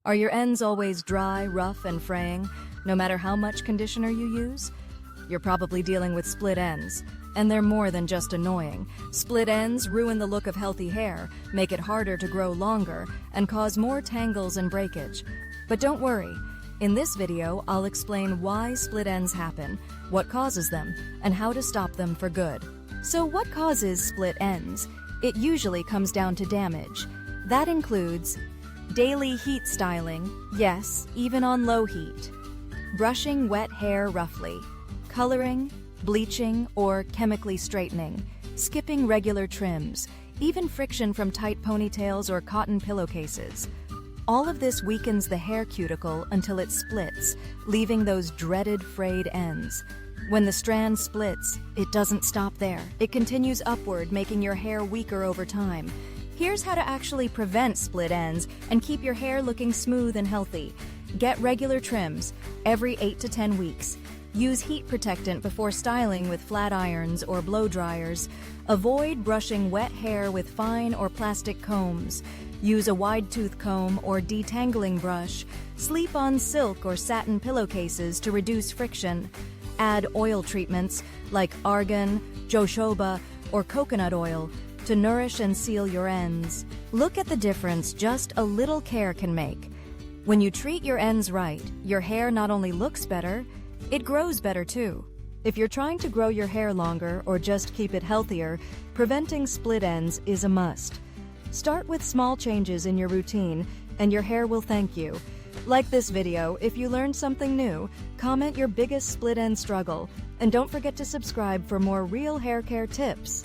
Are your ends always dry, rough, and fraying, no matter how much conditioner you use? You're probably dealing with split ends, and they're more than just annoying. Split ends ruin the look of healthy hair, make it harder to grow longer, and cause more tangles and breakage. But don't worry. In this video, I'll explain why split ends happen, what causes them, and how to stop them for good. So what causes split ends? It usually comes down to damage. That includes daily heat styling, yes, even on low heat. Brushing wet hair roughly. Coloring, bleaching, or chemically straightening. Skipping regular trims. Even friction from tight ponytails or cotton pillowcases. All of this weakens the hair cuticle until it splits, leaving those dreaded frayed ends. When the strand splits, it doesn't stop there. It continues upward, making your hair weaker over time. Here's how to actually prevent split ends and keep your hair looking smooth and healthy. Get regular trims every 8 to 10 weeks. Use heat protectant before styling with flat irons or blow dryers. Avoid brushing wet hair with fine or plastic combs. Use a wide tooth comb or detangling brush. Sleep on silk or satin pillowcases to reduce friction. Add oil treatments like argan, jojoba, or coconut oil to nourish and seal your ends. Look at the difference just a little care can make. When you treat your ends right, your hair not only looks better, it grows better too. If you're trying to grow your hair longer or just keep it healthier, preventing split ends is a must. Start with small changes in your routine, and your hair will thank you. Like this video if you learned something new, comment your biggest split end struggle, and don't forget to subscribe for more real hair care tips.